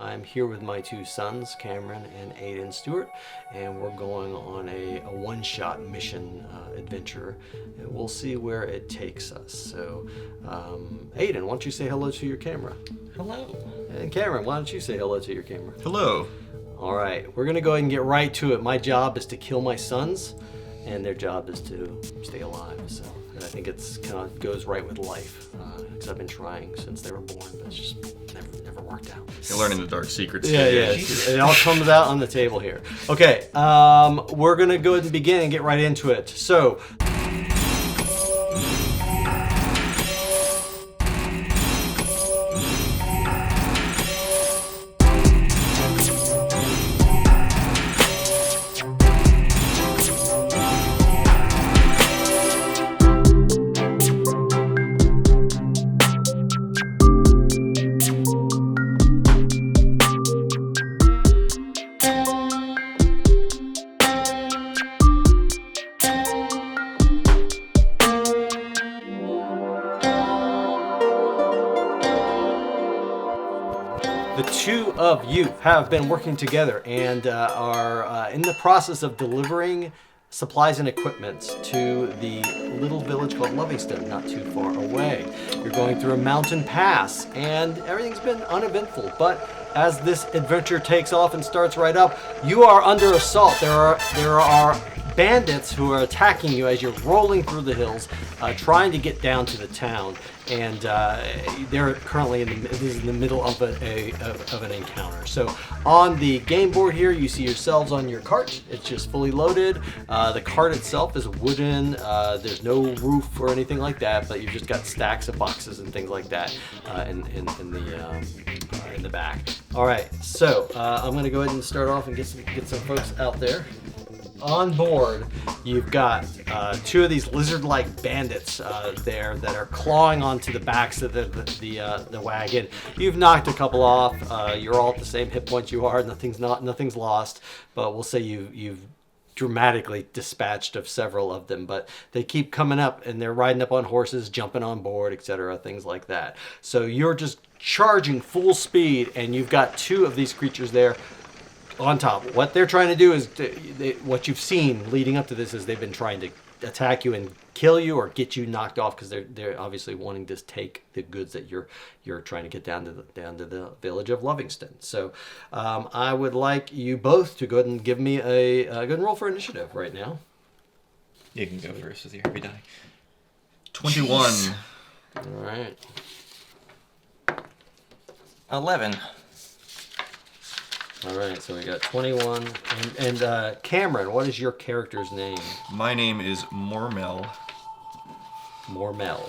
I'm here with my two sons, Cameron and Aiden Stewart, and we're going on a one-shot mission adventure, and we'll see where it takes us. So, Aiden, why don't you say hello to your camera? Hello. And Cameron, why don't you say hello to your camera? Hello. All right, we're going to go ahead and get right to it. My job is to kill my sons, and their job is to stay alive. So, and I think it's kind of goes right with life, because I've been trying since they were born, but it's just never worked out. You're learning the dark secrets. Yeah. It all comes out on the table here. Okay, we're going to go ahead and begin and get right into it. So, the two of you have been working together and are in the process of delivering supplies and equipment to the little village called Lovingston, not too far away. You're going through a mountain pass, and everything's been uneventful, but as this adventure takes off and starts right up, you are under assault. There are bandits who are attacking you as you're rolling through the hills, trying to get down to the town, and they're currently in the middle of an encounter. So on the game board here, you see yourselves on your cart. It's just fully loaded. The cart itself is wooden. There's no roof or anything like that, but you've just got stacks of boxes and things like that in the back. All right, so I'm going to go ahead and start off and get some folks out there. On board, you've got two of these lizard-like bandits there that are clawing onto the backs of the wagon. You've knocked a couple off. You're all at the same hit points you are. Nothing's lost, but we'll say you've dramatically dispatched of several of them. But they keep coming up, and they're riding up on horses, jumping on board, etc., things like that. So you're just charging full speed, and you've got two of these creatures there on top. What they're trying to do is, what you've seen leading up to this is they've been trying to attack you and kill you or get you knocked off, because they're obviously wanting to take the goods that you're trying to get down to the village of Lovingston. So I would like you both to go ahead and give me a good and roll for initiative right now. You can go first with your heavy die. 21. Jeez. All right. 11. All right, so we got 21. And Cameron, what is your character's name? My name is Mormel. Mormel.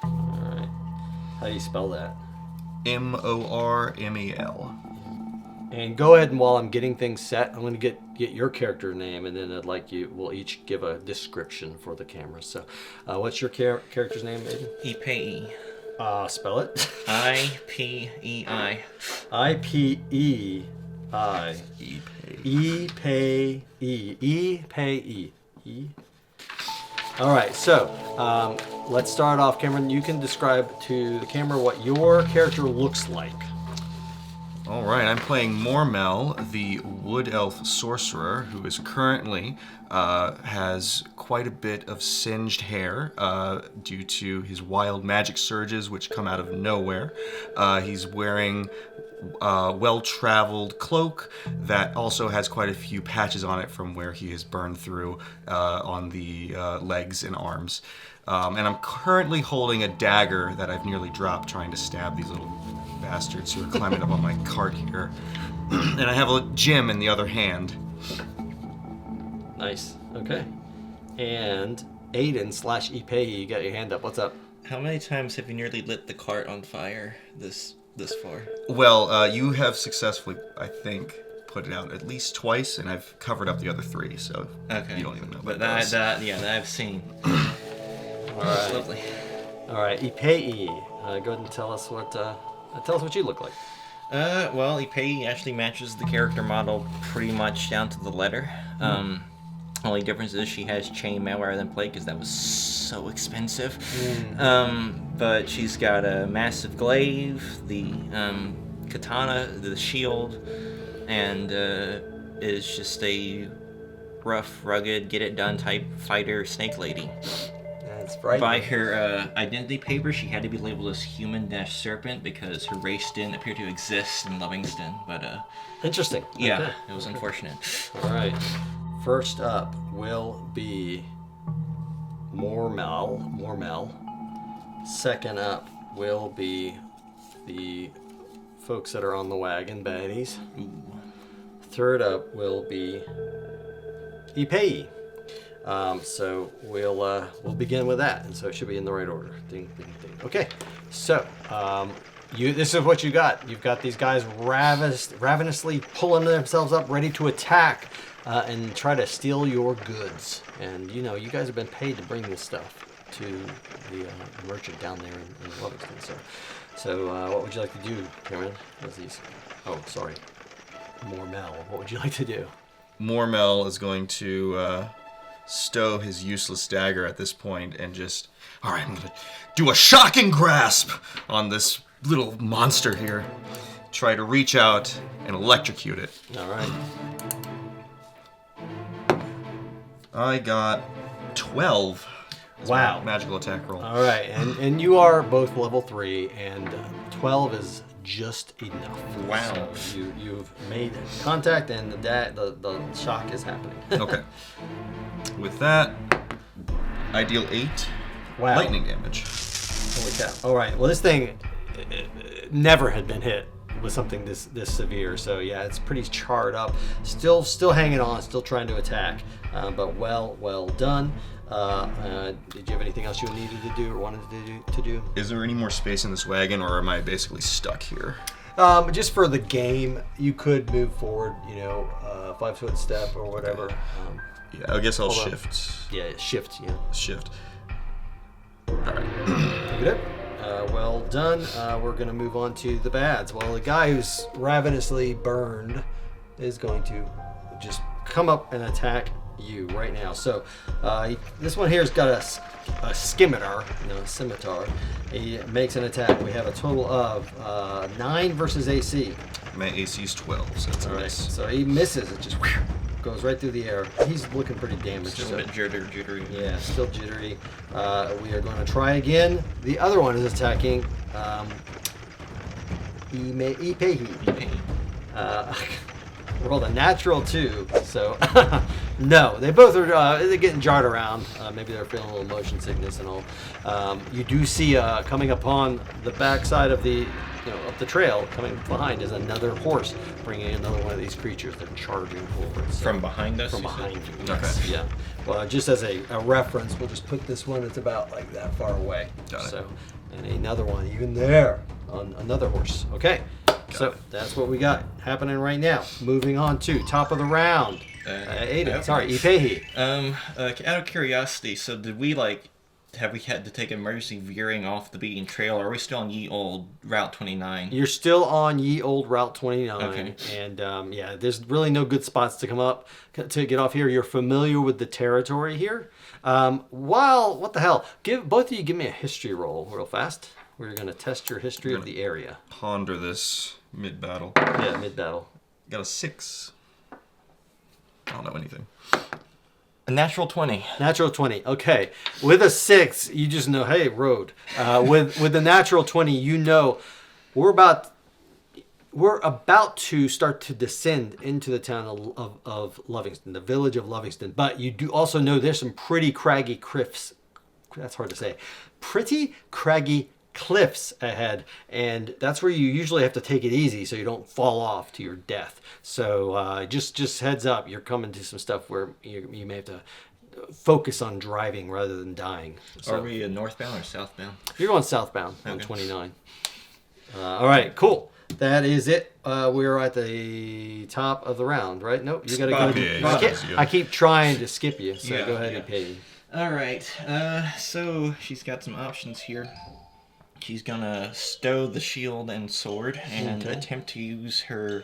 All right. How do you spell that? Mormel. And go ahead, and while I'm getting things set, I'm going to get your character name, and then we'll each give a description for the camera. So, what's your character's name, Aiden? Ipei. Spell it. I-P-E-I. I-P-E-I. Ipei. E-P-E. All right, so let's start off. Cameron, you can describe to the camera what your character looks like. All right, I'm playing Mormel, the wood elf sorcerer, who is currently has quite a bit of singed hair due to his wild magic surges, which come out of nowhere. He's wearing a well-traveled cloak that also has quite a few patches on it from where he has burned through on the legs and arms. And I'm currently holding a dagger that I've nearly dropped trying to stab these little bastards who are climbing up on my cart here. And I have a gem in the other hand. Nice. Okay. And Aiden/Ipei, you got your hand up. What's up? How many times have you nearly lit the cart on fire this far? Well, you have successfully, I think, put it out at least twice, and I've covered up the other 3, so okay. You don't even know. But that I've seen. All right. Lovely. All right, Ipei, go ahead and tell us what you look like. Well, Ipei actually matches the character model pretty much down to the letter. Only difference is she has chainmail rather than plate because that was so expensive. But she's got a massive glaive, the katana, the shield, and is just a rough, rugged, get-it-done type fighter snake lady. That's right. By her identity paper, she had to be labeled as human-serpent because her race didn't appear to exist in Lovingston. But Interesting. yeah, Okay. it was unfortunate. All right. First up will be Mormel. Second up will be the folks that are on the wagon, baddies. Ooh. Third up will be Ipei. So we'll begin with that, and so it should be in the right order. Ding, ding, ding. Okay, so this is what you got. You've got these guys ravenously pulling themselves up, ready to attack and try to steal your goods. And you guys have been paid to bring this stuff to the merchant down there in Lovingston. So what would you like to do, Cameron? Mormel. What would you like to do? Mormel is going to stow his useless dagger at this point and just, all right, I'm going to do a shocking grasp on this little monster here. Try to reach out and electrocute it. All right. I got 12. as Wow. my magical attack roll. All right, and you are both level 3, and 12 is just enough. Wow. So you've made contact, and the shock is happening. Okay. With that, I deal 8 Wow. lightning damage. Holy cow! All right. Well, this thing never had been hit with something this severe, so yeah, it's pretty charred up. Still hanging on, still trying to attack, but well done. Did you have anything else you needed to do or wanted to do? Is there any more space in this wagon, or am I basically stuck here? Just for the game, you could move forward, 5-foot step or whatever. Yeah, I guess I'll Hold on. shift. Yeah, shift. Yeah. Shift. All right. Pick it up. Well done. We're going to move on to the bads. Well, the guy who's ravenously burned is going to just come up and attack you right now. So this one here's got a scimitar, a scimitar. He makes an attack. We have a total of 9 versus AC. My AC is 12, so that's a All right. miss. So he misses. It just goes right through the air. He's looking pretty damaged. Still a bit jittery. Yeah, still jittery. We are going to try again. The other one is attacking Ipehi. Rolled a natural 2, so no. They both are they're getting jarred around. Maybe they're feeling a little motion sickness and all. You do see coming upon the backside of the up the trail, coming behind is another horse, bringing another one of these creatures. They're charging forward. So, From behind us? from you said? behind you. Okay. Yes, yeah. Well, just as a reference, we'll just put this one that's about like that far away. Got it. So, and another one even there on another horse. Okay. So that's what we got happening right now. Moving on to top of the round. Aiden, okay. sorry, Ipehi. Out of curiosity, so did we have we had to take emergency veering off the beaten trail, or are we still on ye old Route 29? You're still on ye old Route 29, Okay. and yeah, there's really no good spots to come up to get off here. You're familiar with the territory here. What the hell? Both of you give me a history roll real fast. We're gonna test your history of the area. Ponder this mid-battle. Yeah, mid-battle. Got a 6. I don't know anything. A natural 20. Natural 20. Okay. With a 6, you just know, hey, road. With the natural 20, you know we're about to start to descend into the town of Lovingston, the village of Lovingston. But you do also know there's some pretty craggy cliffs. That's hard to say. Pretty craggy cliffs ahead, and that's where you usually have to take it easy so you don't fall off to your death. So just heads up, you're coming to some stuff where you may have to focus on driving rather than dying. So Are we northbound or southbound? you're going southbound on Okay. 29. All right, cool. That is it. We're at the top of the round, right? Nope, you got to Spot. go. Yeah, I keep trying to skip you, so Yeah, go ahead yeah. and pay. All right. So she's got some options here. She's gonna stow the shield and sword and Okay. attempt to use her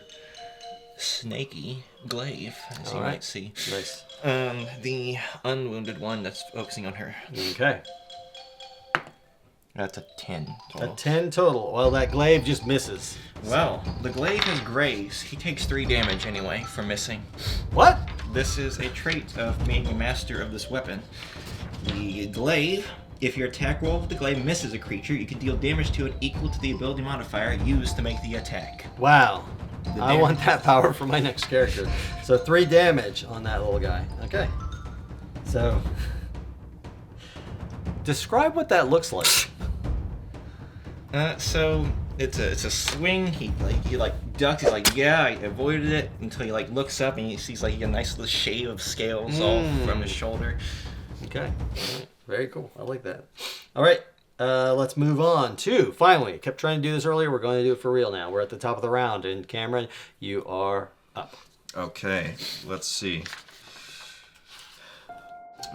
snaky glaive, as you All right. might see. Nice. The unwounded one that's focusing on her. Okay. That's a 10 A total. 10 total. Well, that glaive just misses. Well, the glaive has graze. He takes 3 damage anyway for missing. What? This is a trait of being a master of this weapon. The glaive, if your attack roll with the glaive misses a creature, you can deal damage to it equal to the ability modifier used to make the attack. Wow. The I want damage. that power for my next character. So 3 damage on that little guy. Okay. So, describe what that looks like. So it's a swing. He ducks. He's like, yeah, I avoided it until he looks up and he sees a nice little shave of scales all from his shoulder. Okay. All right. Very cool. I like that. All right. Let's move on to, finally, kept trying to do this earlier. We're going to do it for real now. We're at the top of the round. And Cameron, you are up. Okay, let's see.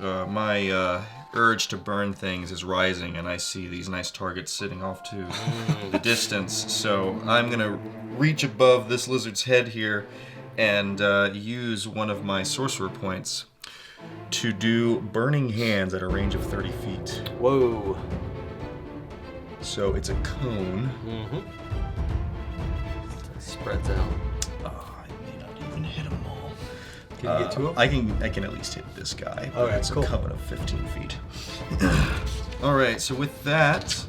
My urge to burn things is rising, and I see these nice targets sitting off to the distance. So I'm going to reach above this lizard's head here and use one of my sorcerer points to do Burning Hands at a range of 30 feet. Whoa. So it's a cone. Mm-hmm. Spreads out. Oh, I may not even hit them all. Can you get 2 of them? I can at least hit this guy. But Alright, it's cool. a cone of 15 feet. Alright, so with that,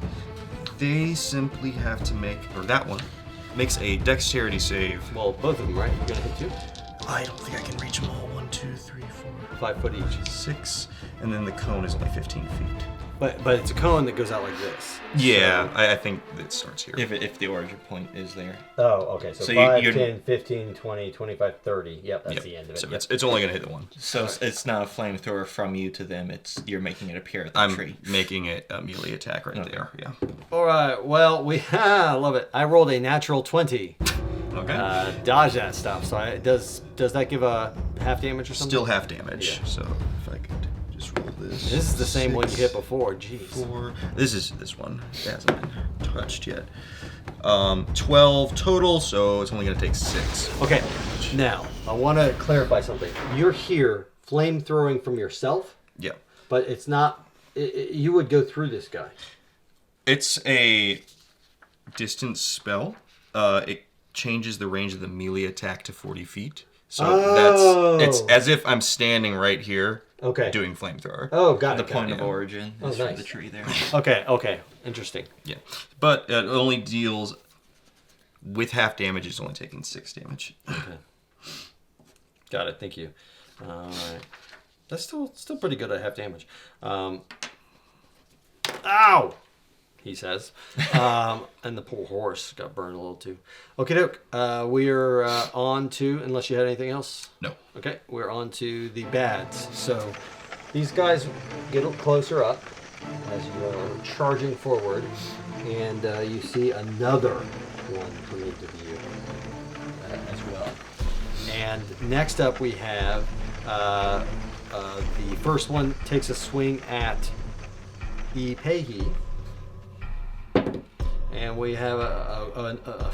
they simply have to make, or that one, makes a dexterity save. Well, both of them, right? You're going to hit 2? I don't think I can reach them all. 1, 2, 3, 4, 5 foot each. 6. And then the cone is only 15 feet. But it's a cone that goes out like this. Yeah, I think it starts here. If the origin point is there. Oh, okay. So, So 5, you're- 10, 15, 20, 25, 30. Yep, that's Yep. the end of it. So Yep. it's only going to hit the one. So it's not a flamethrower from you to them. You're making it appear at the I'm tree. making it a melee attack right Okay. there. Yeah. All right. Well, I love it. I rolled a natural 20. Okay. Dodge that stuff. So does that give a half damage or something? Still half damage. Yeah. So if I could just roll this. This is the same one you 6, hit before. Jeez. 4. This is this one. It hasn't been touched yet. 12 total, so it's only going to take 6. Okay. Now, I want to clarify something. You're here flamethrowing from yourself, Yeah. but it's not. You would go through this guy. It's a distance spell. It changes the range of the melee attack to 40 feet. So it's as if I'm standing right here Okay. doing flamethrower. Oh, got The it. point got of it. origin Oh, is from nice. the tree there. Okay. Interesting. Yeah. But it only deals with half damage. It's only taking 6 damage. Okay. Got it. Thank you. All right. That's still pretty good at half damage. Ow! He says. And the poor horse got burned a little too. Okay, doke. We're on to, unless you had anything else. No. Okay, we're on to the bads. So these guys get a little closer up as you are charging forward, and you see another one come into view as well. And next up we have the first one takes a swing at Ipehi. And we have a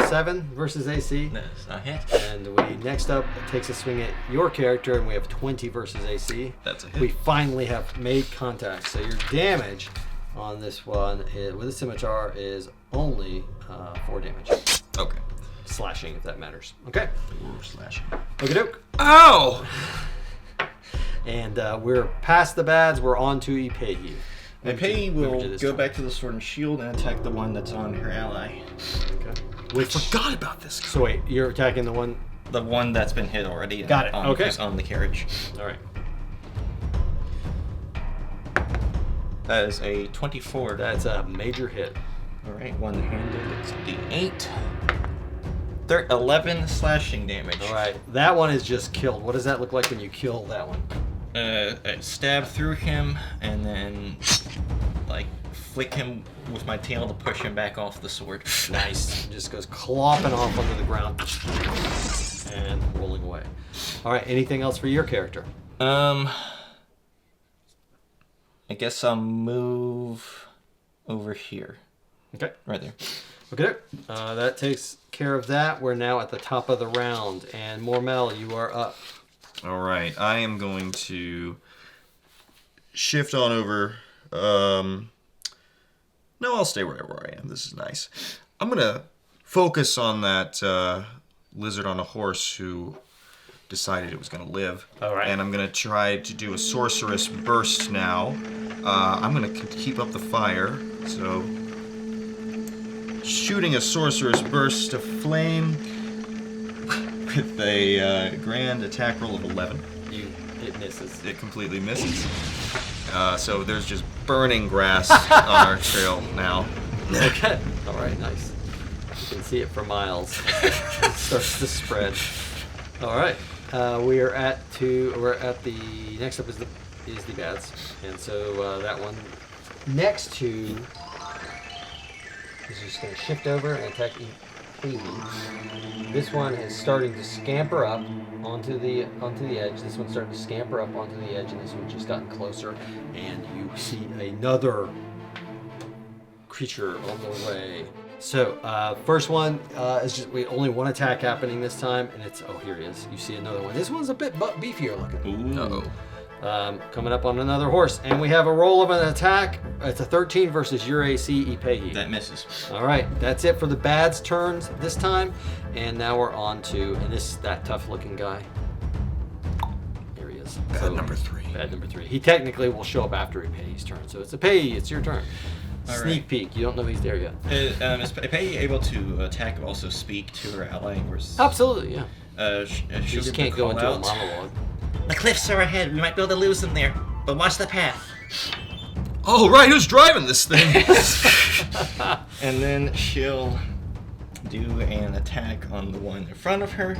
7 versus AC. That's not hit. And we next up takes a swing at your character, and we have 20 versus AC. That's a hit. We finally have made contact. So your damage on this one with a scimitar is only 4 damage. Okay. Slashing, if that matters. Okay. We're slashing. Okie doke. Ow! And we're past the bads. We're on to Ipehi. Pei Move will to this go one. back to the sword and shield and attack the one that's on her ally. Okay. I forgot about this. So wait, you're attacking the one. The one that's been hit already. Got it. Okay. Who's on the carriage. All right. That is a 24. That's a major hit. All right, one-handed. It's D8. 11 slashing damage. All right. That one is just killed. What does that look like when you kill that one? I stab through him and then flick him with my tail to push him back off the sword. Nice. Just goes clopping off onto the ground and rolling away. All right. Anything else for your character? I guess I'll move over here. Okay. Right there. Okay. That takes care of that. We're now at the top of the round, and Mormel, you are up. All right. I am going to shift on over No, I'll stay where I am. This is nice. I'm going to focus on that lizard on a horse who decided it was going to live. All right. And I'm going to try to do a sorceress burst now. I'm going to keep up the fire. So, shooting a sorceress burst of flame with a grand attack roll of 11. It misses. It completely misses. So there's just burning grass on our trail now. Okay. All right. Nice. You can see it for miles. It starts to spread. All right. We're at the next up is the bads, and so that one next to is just going to shift over and attack Amy. This one is starting to scamper up onto the edge. This one's starting to scamper up onto the edge, and this one's just gotten closer. And you see another creature on the way. So first one is just only one attack happening this time, and it's here he is. You see another one. This one's a bit beefier looking. Uh-oh. Coming up on another horse, and we have a roll of an attack. It's a 13 versus your AC, Ipehi. That misses. All right, that's it for the bad's turns this time, and now we're on to that tough-looking guy. Here he is. Bad number 3. Bad number 3. He technically will show up after Ipehi's turn, so it's Ipehi, it's your turn. All Sneak right. peek. You don't know he's there yet. Is Pei able to attack and also speak to her ally? Absolutely, yeah. She'll You just give can't the go call into a out. monologue. The cliffs are ahead. We might be able to lose them there, but watch the path. Oh, right, who's driving this thing? And then she'll do an attack on the one in front of her.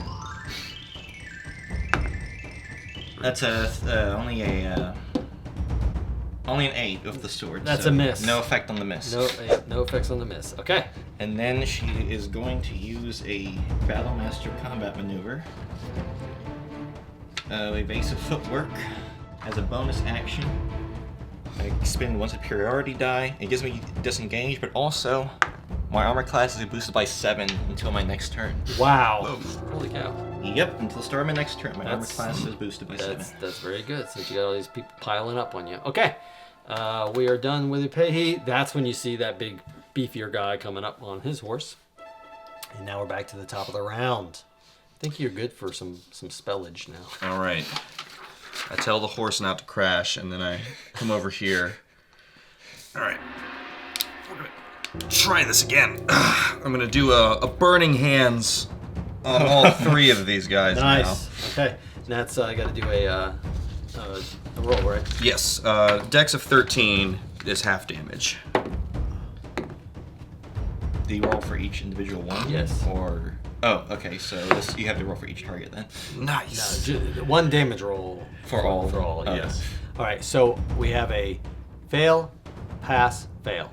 That's only an 8 with the sword. That's so a miss. No effect on the miss. No effects on the miss. Okay. And then she is going to use a Battlemaster combat maneuver. Evasive footwork as a bonus action. I spend once a superiority die. It gives me disengage, but also my armor class is boosted by 7 until my next turn. Wow. Holy cow. Yep, until the start of my next turn, my armor That's- class is boosted by 7. That's very good since you got all these people piling up on you. Okay. We are done with Ipehi. That's when you see that big beefier guy coming up on his horse. And now we're back to the top of the round. I think you're good for some spellage now. All right. I tell the horse not to crash, and then I come over here. All right. We're going to try this again. I'm going to do a burning hands on all 3 of these guys Nice. Okay. And that's I got to do a roll, right? now. Yes. Dex of 13 is half damage. Do you roll for each individual one? Yes. Or okay. So you have to roll for each target then. Nice. One damage roll For all. For all. Okay. Yes. All right. So we have a fail, pass, fail.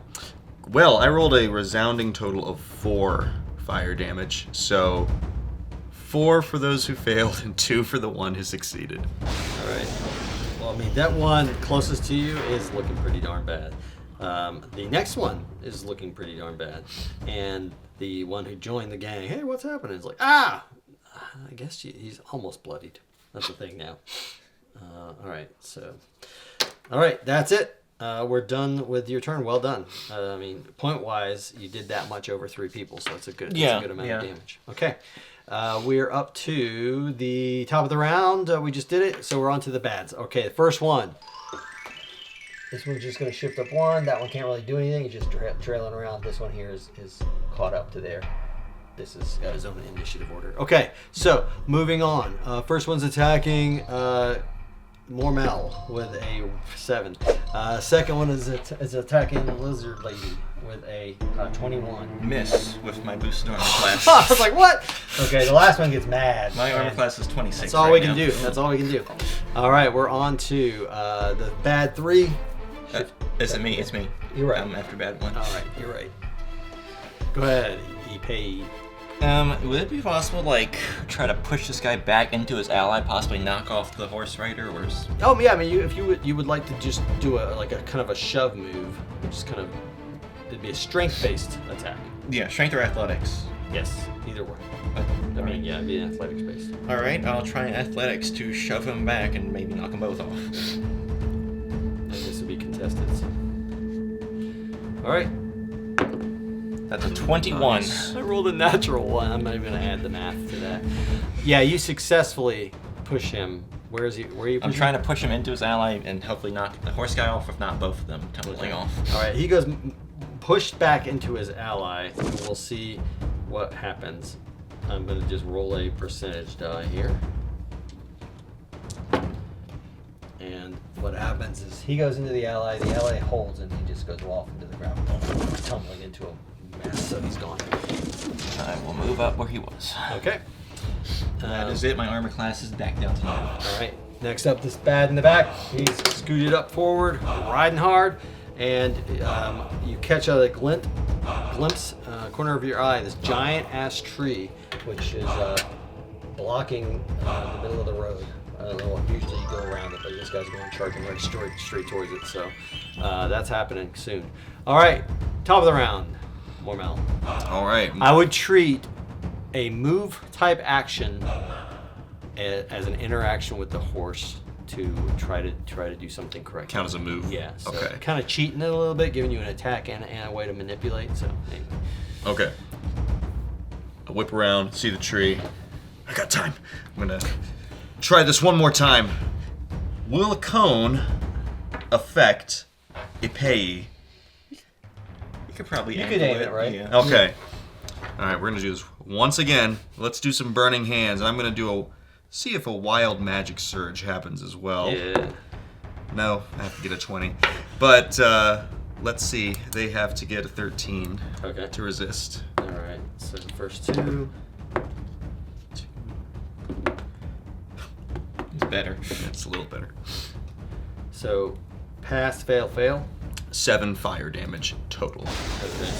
Well, I rolled a resounding total of 4 fire damage. So 4 for those who failed and 2 for the one who succeeded. All right. Well, I mean, that one closest to you is looking pretty darn bad. The next one is looking pretty darn bad. And the one who joined the gang, hey, what's happening? Is like, I guess he's almost bloodied. That's the thing now. All right. So, all right. That's it. We're done with your turn. Well done. I mean, point-wise, you did that much over 3 people, so it's a good amount of damage. Okay. We're up to the top of the round. We just did it, so we're on to the bads. Okay, the first one. This one's just going to shift up 1. That one can't really do anything. He's just trailing around. This one here is caught up to there. This has got his own initiative order. Okay, so moving on. First one's attacking Mormel with a 7. Second one is attacking the Lizard Lady with a 21. Miss with my boosted armor class. I was like, what? Okay, the last one gets mad. My armor And class is 26. That's all right we can now. do. That's all we can do. All right, we're on to the bad 3. Is it me? It's me. You're right. I'm after bad 1. All right, you're right. Go ahead, Ipehi. Would it be possible, try to push this guy back into his ally, possibly knock off the horse rider, or? Oh yeah, I mean, if you would like to just do a kind of a shove move, just kind of, it'd be a strength-based attack. Yeah, strength or athletics. Yes, either one. I mean, yeah, it'd be an athletics-based. All right, I'll try athletics to shove him back and maybe knock them both off. And this would be contested. So. All right, That's a 21. I rolled a natural 1. I'm not even going to add the math to that. Yeah, you successfully push him. Where is he? Where are you pushing? I'm trying to push him into his ally and hopefully knock the horse guy off, if not both of them tumbling off. All right, he goes pushed back into his ally. And we'll see what happens. I'm going to just roll a percentage die here. And what happens is he goes into the ally holds, and he just goes off into the ground, tumbling into a mess, so he's gone. I will move up where he was. Okay. That is it. My armor class is back down to 9. All right. Next up, this bad in the back. He's scooted up forward, riding hard, and you catch a glimpse corner of your eye, this giant ass tree, which is blocking the middle of the road. I don't know what usually you go around it, but this guy's going charging right straight towards it. So that's happening soon. All right, top of the round, Mormel. All right. I would treat a move type action as an interaction with the horse to try to do something correct. Count as a move. Yeah. So Okay. kind of cheating it a little bit, giving you an attack and a way to manipulate. So anyway. Okay. I whip around, see the tree. I got time. I'm gonna try this one more time. Will a cone affect a payee? You could probably You could aim it, right? Yeah. Okay. All right, we're gonna do this once again. Let's do some burning hands. I'm gonna see if a wild magic surge happens as well. Yeah. No, I have to get a 20. But let's see. They have to get a 13 Okay. to resist. All right. So the first two. It's better. It's a little better. So pass, fail, fail. 7 fire damage total. Okay.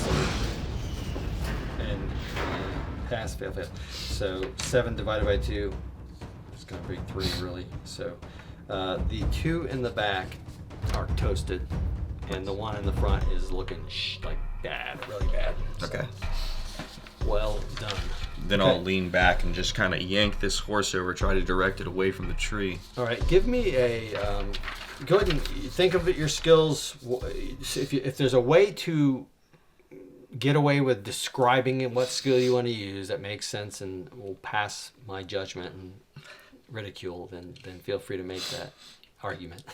And pass, fail, fail. So 7 divided by 2. It's gonna be 3 really. So the 2 in the back are toasted, and the one in the front is looking like bad, really bad. So, Okay. well done. Then Okay. I'll lean back and just kind of yank this horse over, try to direct it away from the tree. All right, give me a. Go ahead and think of your skills. If there's a way to get away with describing what skill you want to use that makes sense and will pass my judgment and ridicule, then feel free to make that argument.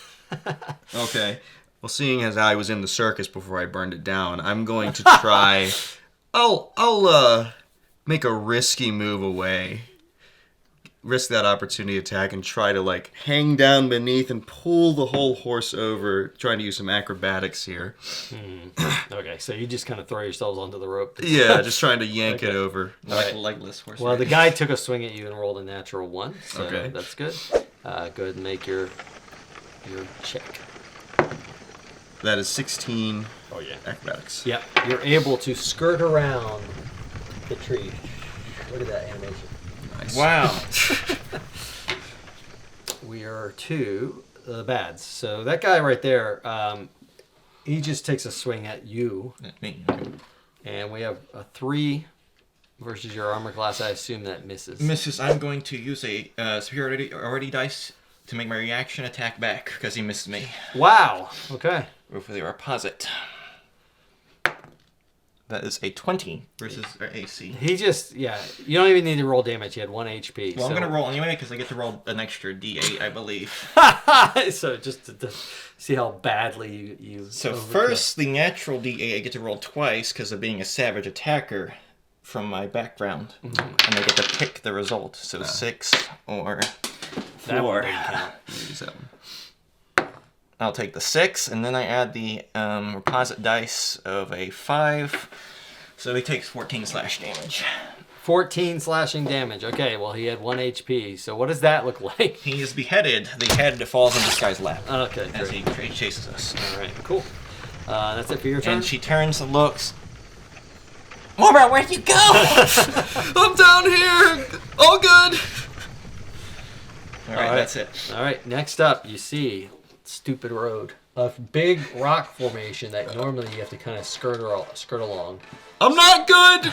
Okay. Well, seeing as I was in the circus before I burned it down, I'm going to try. I'll make a risky move away. Risk that opportunity attack and try to hang down beneath and pull the whole horse over, trying to use some acrobatics here. Okay, so you just kind of throw yourselves onto the rope. Yeah, just trying to yank it over. Like legless horse. Well, the race. guy took a swing at you and rolled a natural 1, so Okay. that's good. Go ahead and make your check. That is 16 Oh yeah. acrobatics. Yep, you're able to skirt around the tree. Look at that animation. Nice. Wow. We are to the bads. So that guy right there, he just takes a swing at you, That's me. and we have a 3 versus your armor class. I assume that misses. Mrs. I'm going to use a superiority dice to make my reaction attack back because he missed me. Wow. Okay. Roll for the opposite. That is a 20 versus our AC. He just, you don't even need to roll damage. He had 1 HP. Well, so. I'm going to roll anyway because I get to roll an extra D8, I believe. So just to see how badly you So overkill. first, the natural D8 I get to roll twice because of being a savage attacker from my background. And I get to pick the result. So 6 or 4. That one didn't count. Use that one. I'll take the 6, and then I add the opposite dice of a 5. So he takes 14 slash damage. 14 slashing damage. Okay, well, he had 1 HP. So what does that look like? He is beheaded. The head falls in this guy's lap Okay, as great. he chases us. All right, cool. That's it for your turn? And she turns and looks. Moira, where'd you go? I'm down here! All good! All right, that's it. All right, next up, you see stupid road. A big rock formation that normally you have to kind of skirt along. I'm not good!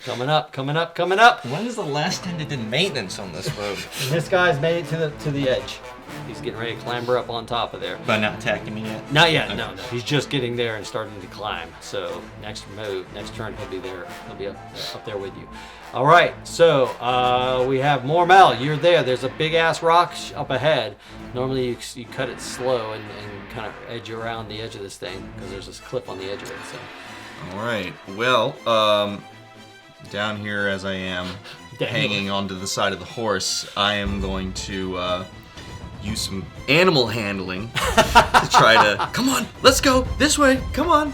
Coming up, coming up, coming up. When is the last time they did maintenance on this road? And this guy's made it to the edge. He's getting ready to clamber up on top of there. But not attacking me yet? Not yet, no. He's just getting there and starting to climb. So next turn he'll be there. He'll be up there with you. All right, so we have Mormel. You're there. There's a big ass rock up ahead. Normally you cut it slow and kind of edge around the edge of this thing because there's this cliff on the edge of it. So. All right. Well, down here as I am, hanging onto the side of the horse, I am going to use some animal handling to try to. Come on, let's go this way. Come on.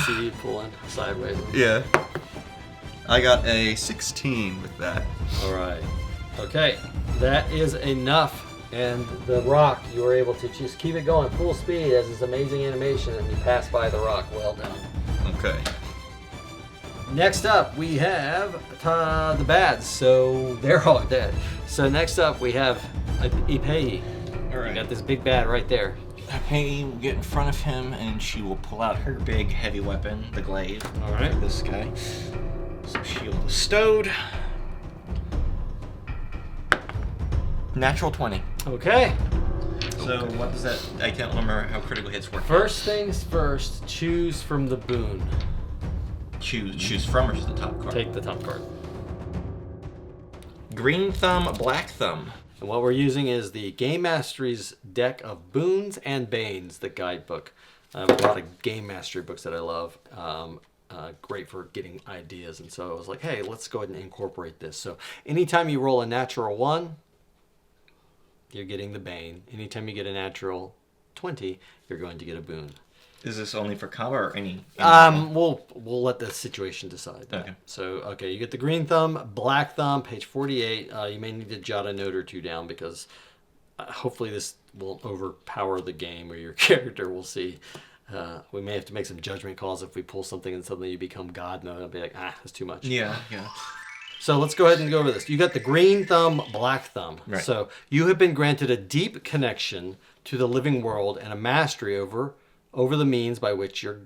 See you pulling sideways. Yeah. I got a 16 with that. All right. Okay, that is enough. And the rock, you were able to just keep it going full speed as this amazing animation, and you pass by the rock. Well done. Okay. Next up, we have the bads. So they're all dead. So next up, we have Ipei. All right. You got this big bad right there. Ipei will get in front of him, and she will pull out her big, heavy weapon, the glaive. All right. Like this guy. So shield is stowed. Natural 20. Okay. So what does that? I can't remember how critical hits work. First things first, choose from the boon. Choose from or just the top card? Take the top card. Green thumb, black thumb. And what we're using is the Game Mastery's deck of boons and banes, the guidebook. I have a lot of Game Mastery books that I love. Great for getting ideas. And so I was like, hey, let's go ahead and incorporate this. So anytime you roll a natural 1, you're getting the bane. Anytime you get a natural 20, you're going to get a boon. Is this only for combat or any? We'll let the situation decide that. Okay. So, okay, you get the green thumb, black thumb, page 48. You may need to jot a note or two down because hopefully this won't overpower the game or your character. We'll see. We may have to make some judgment calls if we pull something and suddenly you become God mode. I'll be like, that's too much. Yeah. So let's go ahead and go over this. You got the green thumb, black thumb. Right. So you have been granted a deep connection to the living world and a mastery over the means by which your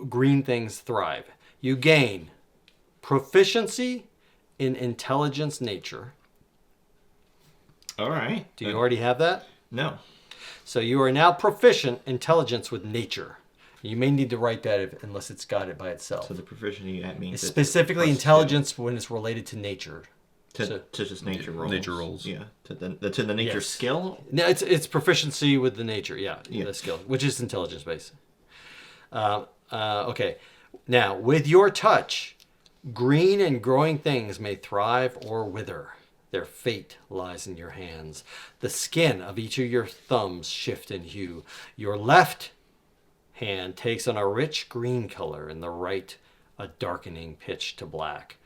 green things thrive. You gain proficiency in intelligence nature. All right. Do you already have that? No. So you are now proficient intelligence with nature. You may need to write that unless it's got it by itself. So the proficiency that means It's specifically intelligence when it's related to nature. to just nature rolls. Nature rolls. Yeah. To the nature Yes. skill. No, it's proficiency with the nature. Yeah. Yeah. The skill, which is intelligence based. Okay. Now, with your touch, green and growing things may thrive or wither. Their fate lies in your hands. The skin of each of your thumbs shift in hue. Your left hand takes on a rich green color and the right a darkening pitch to black.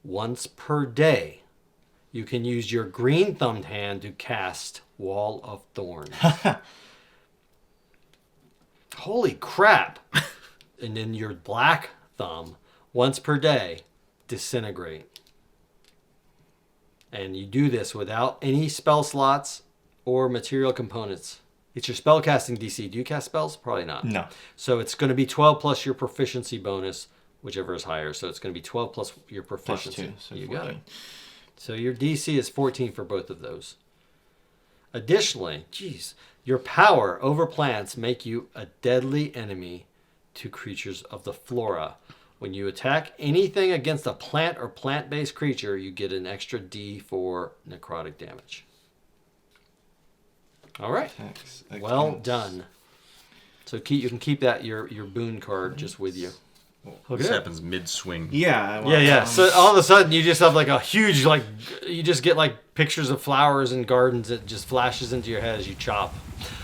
Once per day, you can use your green thumbed hand to cast Wall of Thorns. Holy crap! And then your black thumb, once per day, disintegrate. And you do this without any spell slots or material components. It's your spellcasting DC. Do you cast spells? Probably not. No. So it's going to be 12 plus your proficiency bonus, whichever is higher. So it's going to be 12 plus your proficiency. Plus 2, so you 14. got it. So your DC is 14 for both of those. Additionally, your power over plants make you a deadly enemy to creatures of the flora. When you attack anything against a plant or plant-based creature, you get an extra D for necrotic damage. All right. Well done. So you can keep that your boon card just with you. This happens mid-swing. Yeah. Well, Yeah. So all of a sudden you just have like a huge you just get like pictures of flowers and gardens that just flashes into your head as you chop.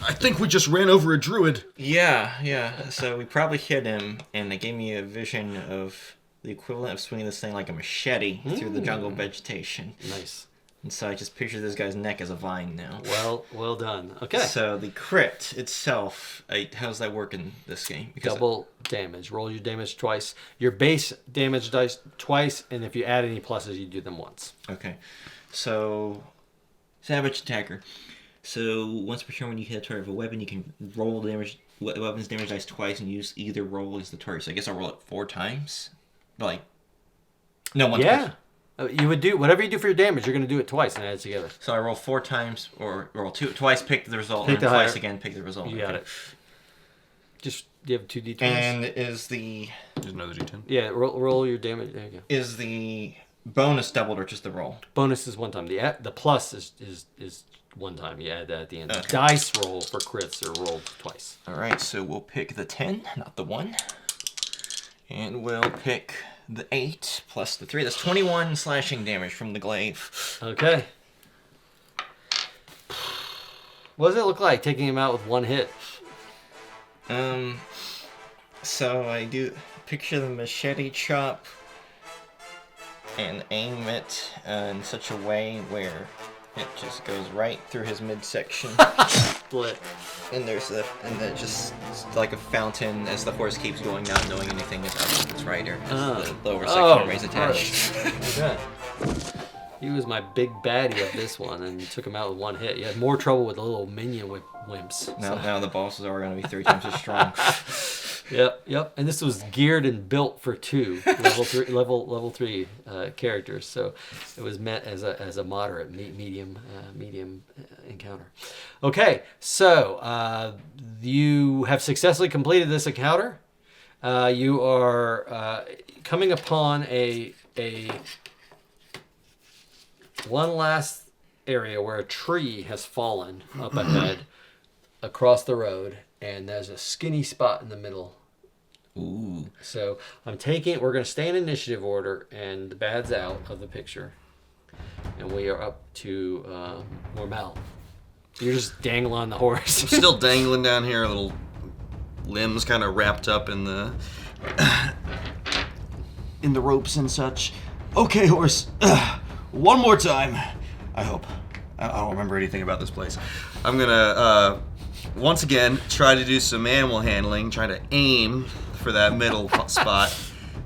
I think we just ran over a druid. Yeah. So we probably hit him, and it gave me a vision of the equivalent of swinging this thing like a machete through the jungle vegetation. Nice. And so I just picture this guy's neck as a vine now. Well done. Okay. So the crit itself, how does that work in this game? Because Double damage. Roll your damage twice. Your base damage dice twice, and if you add any pluses, you do them once. Okay. So, savage attacker. So once per turn when you hit a target of a weapon, you can roll weapon's damage dice twice and use either roll as the target. So I guess I'll roll it 4 times. Like No, one Yeah. twice. You would do whatever you do for your damage. You're going to do it twice and add it together. So I roll 4 times, or roll twice, pick the result, Pick and the then twice higher. again, pick the result. You got Okay. it. Just you have 2d20s. And is the There's another d10. Yeah, roll your damage. There you go. bonus doubled or just the roll? Bonus is one time. The plus is one time. You add that at the end. Okay. Dice roll for crits are rolled twice. All right, so we'll pick the 10, not the 1. And we'll pick the 8 plus the 3. That's 21 slashing damage from the glaive. Okay. What does it look like taking him out with one hit? So I do picture the machete chop and aim it in such a way where it just goes right through his midsection. Split. And then just like a fountain as the horse keeps going, not knowing anything about its rider. The lower section remains attached. Okay. He was my big baddie of this one, and you took him out with one hit. You had more trouble with the little minion wimps. Now the bosses are going to be 3 times as strong. Yep. And this was geared and built for 2 level 3 characters, so it was meant as a moderate medium encounter. Okay, so you have successfully completed this encounter. You are coming upon a one last area where a tree has fallen up ahead across the road, and there's a skinny spot in the middle. Ooh. So we're going to stay in initiative order, and the bad's out of the picture. And we are up to Mormel. You're just dangling on the horse. I'm still dangling down here, little limbs kind of wrapped up in the ropes and such. Okay, horse. One more time. I hope. I don't remember anything about this place. I'm gonna once again try to do some animal handling, try to aim for that middle spot,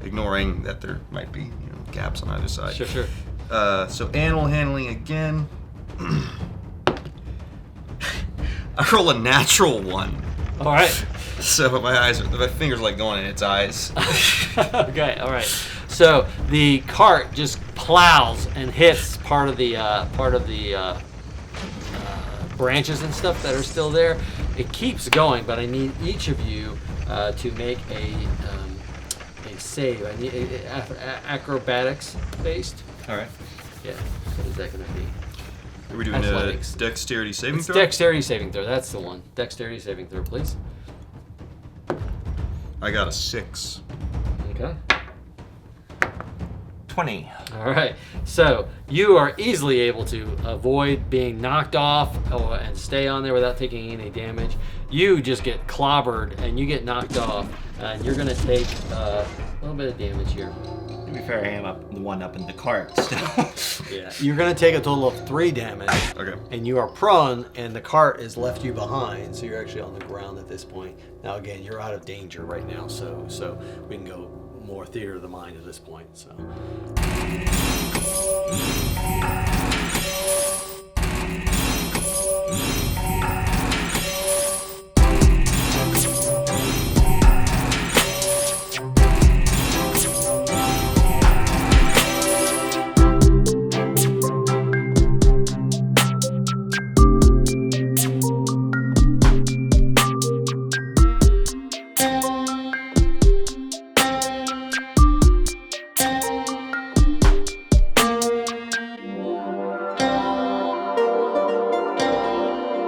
ignoring that there might be gaps on either side. Sure. So animal handling again. I roll a natural 1. All right. So my fingers like going in its eyes. Okay. All right. So the cart just plows and hits part of the branches and stuff that are still there. It keeps going, but I need each of you to make a save. I need acrobatics based. All right. Yeah. What is that going to be? Are we doing Athletics. a dexterity saving It's throw? dexterity saving throw. That's the one. Dexterity saving throw, please. I got a 6. Okay. 20. All right. So you are easily able to avoid being knocked off and stay on there without taking any damage. You just get clobbered and you get knocked off, and you're going to take a little bit of damage here. To be fair, I am the one up in the cart still. Yeah. You're going to take a total of 3 damage. Okay. And you are prone, and the cart has left you behind, so you're actually on the ground at this point. Now, again, you're out of danger right now, so we can go more theater of the mind at this point. So.